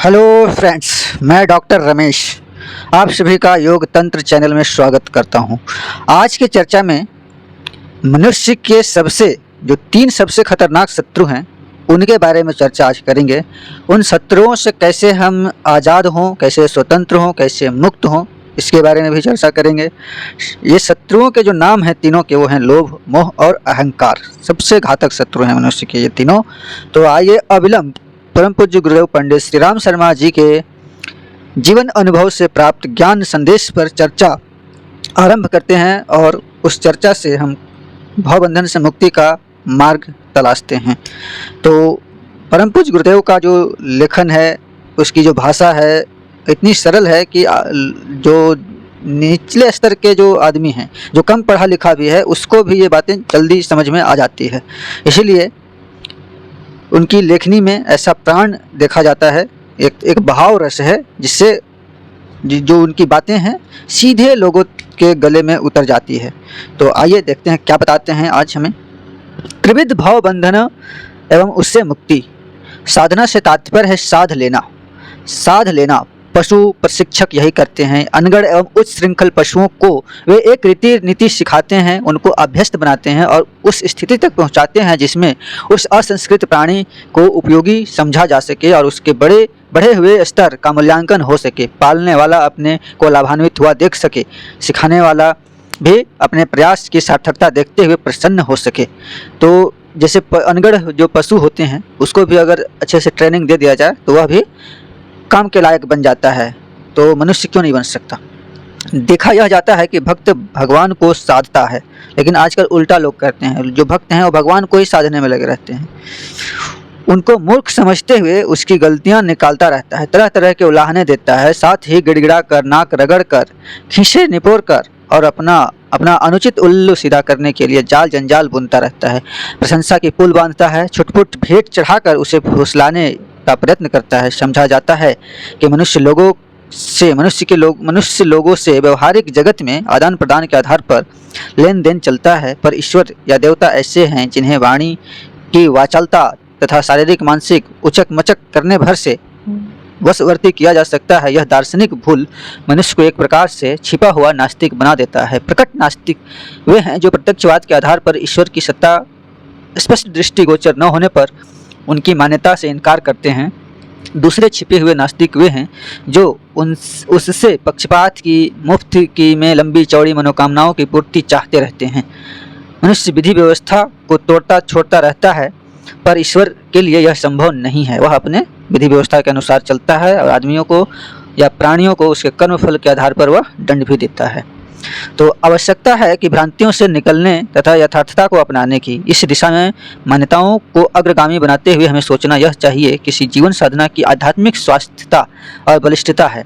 Hello friends, मैं doctor Ramesh आप सभी का योग तंत्र चैनल में स्वागत करता हूं। आज की चर्चा में मनुष्य के जो तीन सबसे खतरनाक शत्रु हैं उनके बारे में चर्चा आज करेंगे। उन शत्रुओं से कैसे हम आज़ाद हों, कैसे स्वतंत्र हों, कैसे मुक्त हों, इसके बारे में भी चर्चा करेंगे। ये शत्रुओं के जो नाम हैं तीनों के, वो हैं लोभ, मोह और अहंकार। सबसे घातक शत्रु हैं मनुष्य के ये तीनों। तो आइए अविलंब परम पूज्य गुरुदेव पंडित श्री राम शर्मा जी के जीवन अनुभव से प्राप्त ज्ञान संदेश पर चर्चा आरंभ करते हैं और उस चर्चा से हम भवबंधन से मुक्ति का मार्ग तलाशते हैं। तो परम पूज्य गुरुदेव का जो लेखन है, उसकी जो भाषा है, इतनी सरल है कि जो निचले स्तर के जो आदमी हैं, जो कम पढ़ा लिखा भी है, उसको भी ये बातें जल्दी समझ में आ जाती है। इसीलिए उनकी लेखनी में ऐसा प्राण देखा जाता है, एक बहाव रस है, जिससे जो उनकी बातें हैं सीधे लोगों के गले में उतर जाती है। तो आइए देखते हैं क्या बताते हैं आज हमें। त्रिविध भाव बंधन एवं उससे मुक्ति। साधना से तात्पर्य है साध लेना। साध लेना पशु प्रशिक्षक यही करते हैं। अनगढ़ एवं उच्च श्रृंखल पशुओं को वे एक रीति नीति सिखाते हैं, उनको अभ्यस्त बनाते हैं और उस स्थिति तक पहुंचाते हैं जिसमें उस असंस्कृत प्राणी को उपयोगी समझा जा सके और उसके बढ़े हुए स्तर का मूल्यांकन हो सके। पालने वाला अपने को लाभान्वित हुआ देख सके, सिखाने वाला भी अपने प्रयास की सार्थकता देखते हुए प्रसन्न हो सके। तो जैसे अनगढ़ जो पशु होते हैं, उसको भी अगर अच्छे से ट्रेनिंग दे दिया जाए तो वह भी काम के लायक बन जाता है। तो मनुष्य क्यों नहीं बन सकता। देखा यह जाता है कि भक्त भगवान को साधता है, लेकिन आजकल उल्टा लोग करते हैं। जो भक्त हैं वो भगवान को ही साधने में लगे रहते हैं। उनको मूर्ख समझते हुए उसकी गलतियां निकालता रहता है, तरह तरह के उलाहने देता है, साथ ही गिड़गिड़ा कर, नाक रगड़ कर, खीसे निपोर कर और अपना अनुचित उल्लू सीधा करने के लिए जाल जंजाल बुनता रहता है। प्रशंसा की पुल बांधता है, छुटपुट भेंट चढ़ाकर उसे फुसलाने का प्रयत्न करता है। समझा जाता है कि मनुष्य लोगों से व्यवहारिक जगत में आदान प्रदान के आधार पर लेन देन चलता है, पर ईश्वर या देवता ऐसे हैं जिन्हें वाणी की वाचालता तथा शारीरिक मानसिक उचक मचक करने भर से वशवर्ती किया जा सकता है। यह दार्शनिक भूल मनुष्य को एक प्रकार से छिपा हुआ नास्तिक बना देता है। प्रकट नास्तिक वे हैं जो प्रत्यक्षवाद के आधार पर ईश्वर की सत्ता स्पष्ट दृष्टिगोचर न होने पर उनकी मान्यता से इनकार करते हैं। दूसरे छिपे हुए नास्तिक वे हैं जो उससे पक्षपात की, मुफ्त की में लंबी चौड़ी मनोकामनाओं की पूर्ति चाहते रहते हैं। मनुष्य विधि व्यवस्था को तोड़ता छोड़ता रहता है, पर ईश्वर के लिए यह संभव नहीं है। वह अपने विधि व्यवस्था के अनुसार चलता है और आदमियों को या प्राणियों को उसके कर्मफल के आधार पर वह दंड भी देता है। तो आवश्यकता है कि भ्रांतियों से निकलने तथा यथार्थता को अपनाने की। इस दिशा में मान्यताओं को अग्रगामी बनाते हुए हमें सोचना यह चाहिए कि जीवन साधना की आध्यात्मिक स्वास्थ्यता और बलिष्ठता है।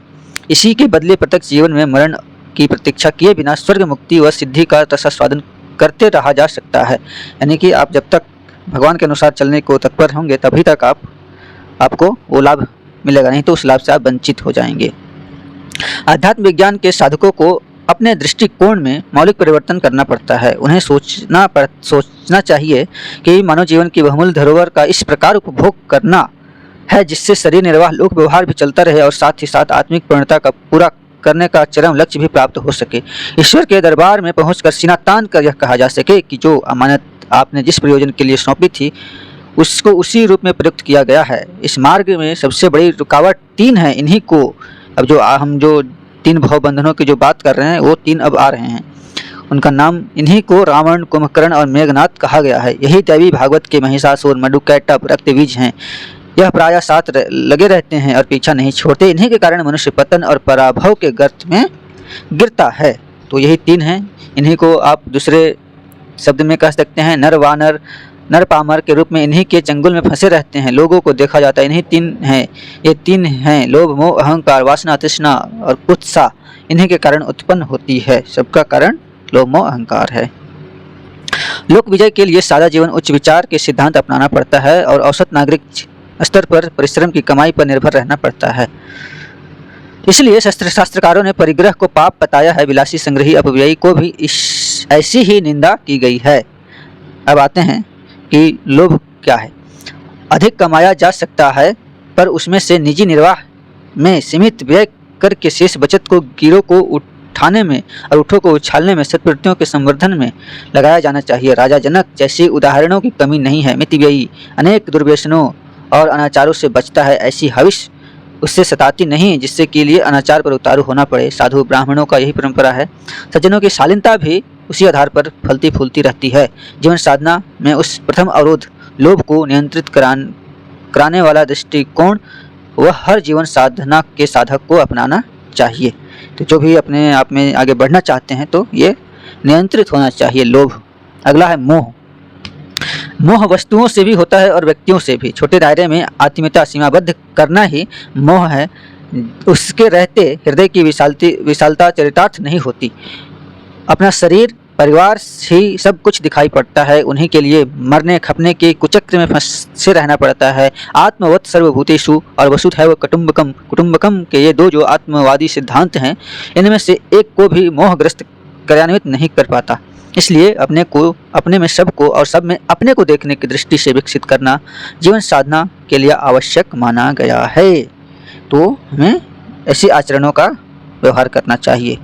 इसी के बदले प्रत्यक्ष जीवन में मरण की प्रतीक्षा किए बिना स्वर्ग मुक्ति व सिद्धि का रसास्वादन करते रहा जा सकता है। यानी कि आप जब तक भगवान के अनुसार चलने को तत्पर होंगे तभी तक आपको वो लाभ मिलेगा, नहीं तो उस लाभ से आप वंचित हो जाएंगे। आध्यात्म विज्ञान के साधकों को अपने दृष्टिकोण में मौलिक परिवर्तन करना पड़ता है। उन्हें सोचना चाहिए कि मानव जीवन की बहुमूल्य धरोहर का इस प्रकार उपभोग करना है जिससे शरीर निर्वाह लोक व्यवहार भी चलता रहे और साथ ही साथ आत्मिक पूर्णता का पूरा करने का चरम लक्ष्य भी प्राप्त हो सके। ईश्वर के दरबार में पहुंचकर सीना तान कर यह कहा जा सके कि जो अमानत आपने जिस प्रयोजन के लिए सौंपी थी उसको उसी रूप में प्रयुक्त किया गया है। इस मार्ग में सबसे बड़ी रुकावट तीन है। इन्हीं को अब हम जो तीन भव बंधनों की जो बात कर रहे हैं वो तीन अब आ रहे हैं। उनका नाम इन्हीं को रावण, कुंभकर्ण और मेघनाथ कहा गया है। यही दैवी भागवत के महिषासुर, मधुकैटभ, रक्तबीज हैं। यह प्रायः साथ लगे रहते हैं और पीछा नहीं छोड़ते। इन्हीं के कारण मनुष्य पतन और पराभव के गर्त में गिरता है। तो यही तीन हैं। इन्हीं को आप दूसरे शब्द में कह सकते हैं नर नर पामर के रूप में इन्हीं के चंगुल में फंसे रहते हैं। लोगों को देखा जाता है इन्हीं तीन हैं। ये तीन हैं लोभ, मोह, अहंकार, वासना, तृष्णा और कुत्सा। इन्हीं के कारण उत्पन्न होती है। सबका कारण लोभ, मोह, अहंकार है। लोक विजय के लिए सादा जीवन, उच्च विचार के सिद्धांत अपनाना पड़ता है और औसत नागरिक स्तर पर परिश्रम की कमाई पर निर्भर रहना पड़ता है। इसलिए शास्त्रकारों ने परिग्रह को पाप बताया है। विलासी, संग्रही, अपव्ययी को भी ऐसी ही निंदा की गई है। अब आते हैं कि लोभ क्या है। अधिक कमाया जा सकता है पर उसमें से निजी निर्वाह में सीमित व्यय करके शेष बचत को कीड़ों को उठाने में और ऊँटों को उछालने में, सत्प्रवृत्तियों के संवर्धन में लगाया जाना चाहिए। राजा जनक जैसे उदाहरणों की कमी नहीं है। मितव्ययी अनेक दुर्व्यसनों और अनाचारों से बचता है, ऐसी हविष उससे सताती नहीं जिससे के लिए अनाचार पर उतारू होना पड़े। साधु ब्राह्मणों का यही परंपरा है। सज्जनों की शालीनता भी उसी आधार पर फलती फूलती रहती है। जीवन साधना में उस प्रथम अवरोध लोभ को नियंत्रित कराने वाला दृष्टिकोण वह हर जीवन साधना के साधक को अपनाना चाहिए। तो जो भी अपने आप में आगे बढ़ना चाहते हैं तो ये नियंत्रित होना चाहिए लोभ। अगला है मोह। मोह वस्तुओं से भी होता है और व्यक्तियों से भी। छोटे दायरे में आत्मीयता सीमाबद्ध करना ही मोह है। उसके रहते हृदय की विशालता चरितार्थ नहीं होती। अपना शरीर परिवार ही सब कुछ दिखाई पड़ता है। उन्हीं के लिए मरने खपने के कुचक्र में फंसे रहना पड़ता है। आत्मवत् सर्वभूतेषु और वसुधैव कुटुम्बकम के ये दो जो आत्मवादी सिद्धांत हैं, इनमें से एक को भी मोहग्रस्त कार्यान्वित नहीं कर पाता। इसलिए अपने को, अपने में सब को और सब में अपने को देखने की दृष्टि से विकसित करना जीवन साधना के लिए आवश्यक माना गया है। तो हमें ऐसे आचरणों का व्यवहार करना चाहिए,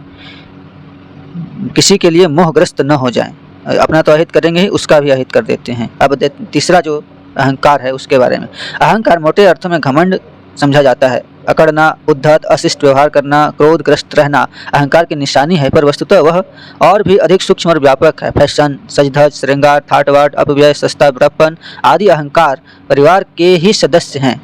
किसी के लिए मोहग्रस्त न हो जाएं। अपना तो अहित करेंगे ही, उसका भी अहित कर देते हैं। अब तीसरा जो अहंकार है उसके बारे में। अहंकार मोटे अर्थों में घमंड समझा जाता है। अकड़ना, उद्धत, अशिष्ट व्यवहार करना, क्रोधग्रस्त रहना अहंकार की निशानी है, पर वस्तुतः वह और भी अधिक सूक्ष्म और व्यापक है। फैशन, सजधज, श्रृंगार, ठाटबाट, अपव्यय, सस्ता बड़प्पन आदि अहंकार परिवार के ही सदस्य हैं।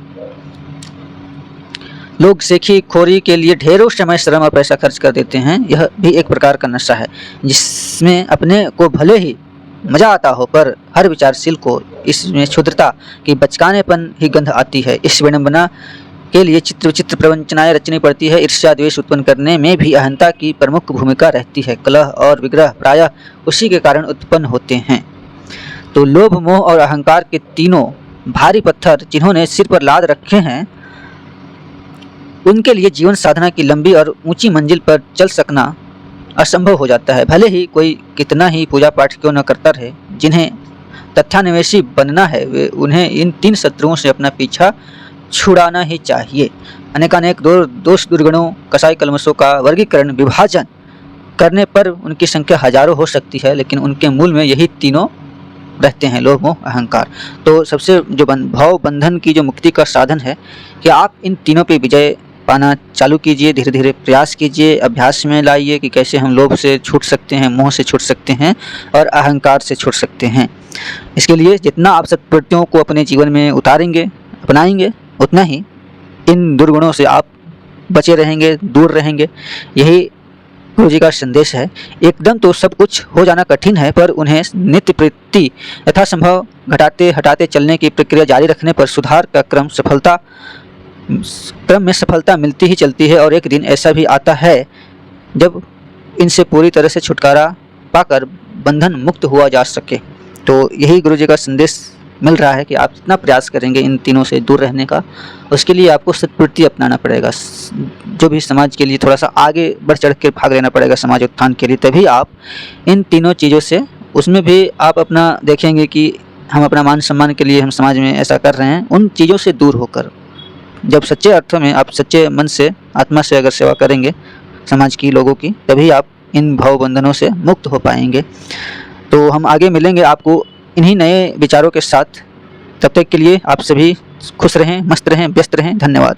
लोग सेखी खोरी के लिए ढेरों समय, श्रम और पैसा खर्च कर देते हैं। यह भी एक प्रकार का नशा है जिसमें अपने को भले ही मजा आता हो, पर हर विचारशील को इसमें क्षुद्रता की बचकानेपन ही गंध आती है। इस विडंबना के लिए चित्र विचित्र प्रवंचनाएं रचनी पड़ती है। ईर्ष्या द्वेष उत्पन्न करने में भी अहंता की प्रमुख भूमिका रहती है। कलह और विग्रह प्रायः उसी के कारण उत्पन्न होते हैं। तो लोभ, मोह और अहंकार के तीनों भारी पत्थर जिन्होंने सिर पर लाद रखे हैं, उनके लिए जीवन साधना की लंबी और ऊंची मंजिल पर चल सकना असंभव हो जाता है। भले ही कोई कितना ही पूजा पाठ क्यों न करता रहे, जिन्हें तथ्यान्वेषी बनना है वे उन्हें इन तीन शत्रुओं से अपना पीछा छुड़ाना ही चाहिए। अनेकानेक दोष, दुर्गुणों, कसाई कलमशों का वर्गीकरण, विभाजन करने पर उनकी संख्या हजारों हो सकती है, लेकिन उनके मूल में यही तीनों रहते हैं, लोभ, मोह, अहंकार। तो सबसे जो भाव बंधन की जो मुक्ति का साधन है कि आप इन तीनों पे विजय पाना चालू कीजिए। धीरे धीरे प्रयास कीजिए, अभ्यास में लाइए कि कैसे हम लोभ से छूट सकते हैं, मोह से छूट सकते हैं और अहंकार से छूट सकते हैं। इसके लिए जितना आप सत्प्रवृत्तियों को अपने जीवन में उतारेंगे, अपनाएंगे, उतना ही इन दुर्गुणों से आप बचे रहेंगे, दूर रहेंगे। यही गुरु जी का संदेश है। एकदम तो सब कुछ हो जाना कठिन है, पर उन्हें नित्य प्रति यथासंभव घटाते हटाते चलने की प्रक्रिया जारी रखने पर सुधार का क्रम में सफलता मिलती ही चलती है। और एक दिन ऐसा भी आता है जब इनसे पूरी तरह से छुटकारा पाकर बंधन मुक्त हुआ जा सके। तो यही गुरु जी का संदेश मिल रहा है कि आप जितना प्रयास करेंगे इन तीनों से दूर रहने का, उसके लिए आपको सत्प्रवृत्ति अपनाना पड़ेगा। जो भी समाज के लिए थोड़ा सा आगे बढ़ चढ़ के भाग लेना पड़ेगा समाज उत्थान के लिए, तभी आप इन तीनों चीज़ों से, उसमें भी आप अपना देखेंगे कि हम अपना मान सम्मान के लिए हम समाज में ऐसा कर रहे हैं, उन चीज़ों से दूर होकर जब सच्चे अर्थों में आप सच्चे मन से, आत्मा से अगर सेवा करेंगे समाज की, लोगों की, तभी आप इन भाव बंधनों से मुक्त हो पाएंगे। तो हम आगे मिलेंगे आपको इन्हीं नए विचारों के साथ। तब तक के लिए आप सभी खुश रहें, मस्त रहें, व्यस्त रहें। धन्यवाद।